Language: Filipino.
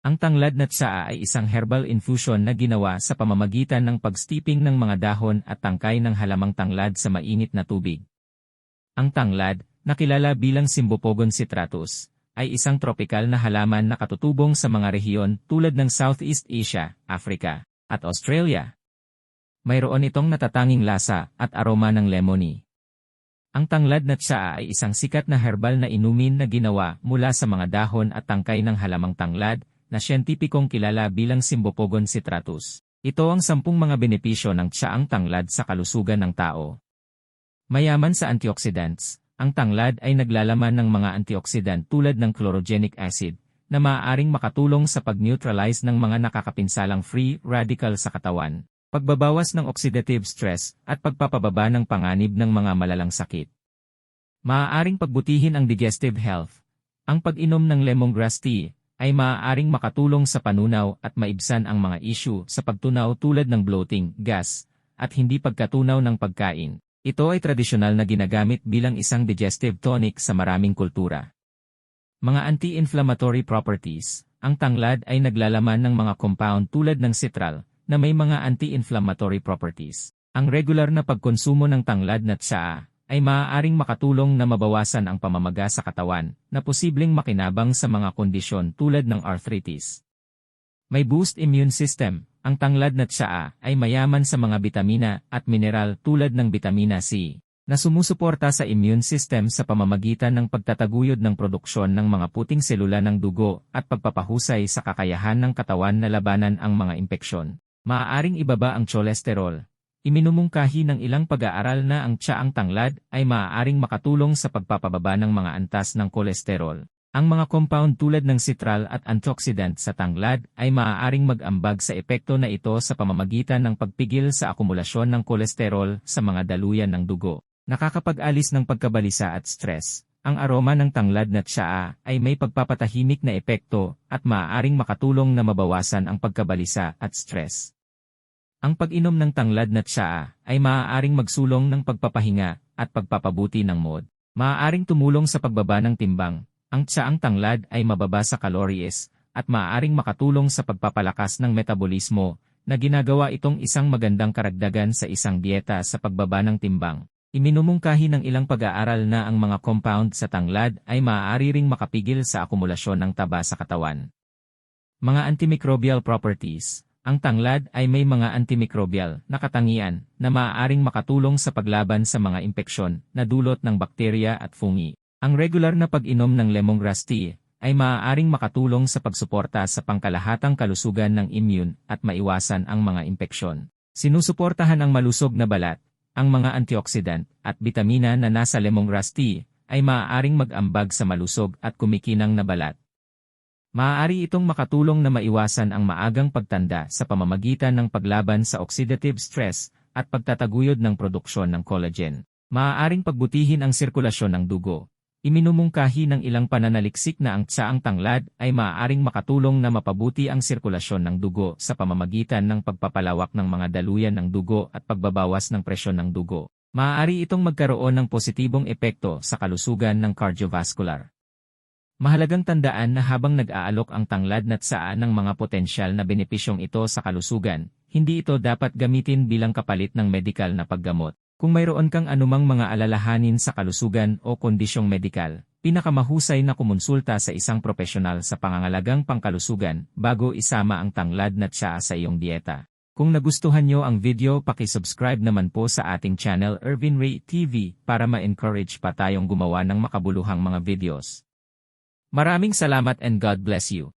Ang tanglad na tsaa ay isang herbal infusion na ginawa sa pamamagitan ng pag-steeping ng mga dahon at tangkay ng halamang tanglad sa mainit na tubig. Ang tanglad, na kilala bilang Cymbopogon citratus, ay isang tropikal na halaman na katutubong sa mga rehiyon tulad ng Southeast Asia, Africa, at Australia. Mayroon itong natatanging lasa at aroma ng lemony. Ang tanglad na tsaa ay isang sikat na herbal na inumin na ginawa mula sa mga dahon at tangkay ng halamang tanglad, na siyentipikong kilala bilang Cymbopogon citratus. Ito ang 10 mga benepisyo ng tsaang tanglad sa kalusugan ng tao. Mayaman sa antioxidants, ang tanglad ay naglalaman ng mga antioxidant tulad ng chlorogenic acid, na maaaring makatulong sa pag-neutralize ng mga nakakapinsalang free radical sa katawan, pagbabawas ng oxidative stress, at pagpapababa ng panganib ng mga malalang sakit. Maaaring pagbutihin ang digestive health. Ang pag-inom ng lemongrass tea ay maaaring makatulong sa panunaw at maibsan ang mga issue sa pagtunaw tulad ng bloating, gas, at hindi pagkatunaw ng pagkain. Ito ay tradisyonal na ginagamit bilang isang digestive tonic sa maraming kultura. Mga anti-inflammatory properties. Ang tanglad ay naglalaman ng mga compound tulad ng citral, na may mga anti-inflammatory properties. Ang regular na pagkonsumo ng tanglad na tsaa ay maaaring makatulong na mabawasan ang pamamaga sa katawan, na posibleng makinabang sa mga kondisyon tulad ng arthritis. May boost immune system. Ang tanglad na tsaa ay mayaman sa mga bitamina at mineral tulad ng bitamina C, na sumusuporta sa immune system sa pamamagitan ng pagtataguyod ng produksyon ng mga puting selula ng dugo at pagpapahusay sa kakayahan ng katawan na labanan ang mga impeksyon. Maaaring ibaba ang cholesterol. Iminumungkahi ng ilang pag-aaral na ang tsaang tanglad ay maaaring makatulong sa pagpapababa ng mga antas ng kolesterol. Ang mga compound tulad ng citral at antioxidant sa tanglad ay maaaring mag-ambag sa epekto na ito sa pamamagitan ng pagpigil sa akumulasyon ng kolesterol sa mga daluyan ng dugo. Nakakapag-alis ng pagkabalisa at stress. Ang aroma ng tanglad na tsaa ay may pagpapatahimik na epekto at maaaring makatulong na mabawasan ang pagkabalisa at stress. Ang pag-inom ng tanglad na tsaa ay maaaring magsulong ng pagpapahinga at pagpapabuti ng mood. Maaaring tumulong sa pagbaba ng timbang. Ang tsaang tanglad ay mababa sa calories at maaaring makatulong sa pagpapalakas ng metabolismo, na ginagawa itong isang magandang karagdagan sa isang dieta sa pagbaba ng timbang. Iminumungkahi ng ilang pag-aaral na ang mga compound sa tanglad ay maaari ring makapigil sa akumulasyon ng taba sa katawan. Mga antimicrobial properties. Ang tanglad ay may mga antimicrobial na katangian na maaaring makatulong sa paglaban sa mga impeksyon na dulot ng bakterya at fungi. Ang regular na pag-inom ng lemongrass tea ay maaaring makatulong sa pagsuporta sa pangkalahatang kalusugan ng immune at maiwasan ang mga impeksyon. Sinusuportahan ang malusog na balat. Ang mga antioxidant at bitamina na nasa lemongrass tea ay maaaring mag-ambag sa malusog at kumikinang na balat. Maaari itong makatulong na maiwasan ang maagang pagtanda sa pamamagitan ng paglaban sa oxidative stress at pagtataguyod ng produksyon ng collagen. Maaaring pagbutihin ang sirkulasyon ng dugo. Iminumungkahi ng ilang pananaliksik na ang tsaang tanglad ay maaaring makatulong na mapabuti ang sirkulasyon ng dugo sa pamamagitan ng pagpapalawak ng mga daluyan ng dugo at pagbabawas ng presyon ng dugo. Maaari itong magkaroon ng positibong epekto sa kalusugan ng cardiovascular. Mahalagang tandaan na habang nag-aalok ang tanglad na tsaa ng mga potensyal na benepisyong ito sa kalusugan, hindi ito dapat gamitin bilang kapalit ng medikal na paggamot. Kung mayroon kang anumang mga alalahanin sa kalusugan o kondisyong medikal, pinakamahusay na kumonsulta sa isang profesional sa pangangalagang pangkalusugan bago isama ang tanglad na tsaa sa iyong dieta. Kung nagustuhan nyo ang video, paki-subscribe naman po sa ating channel Ervin Ray TV para ma-encourage pa tayong gumawa ng makabuluhang mga videos. Maraming salamat and God bless you.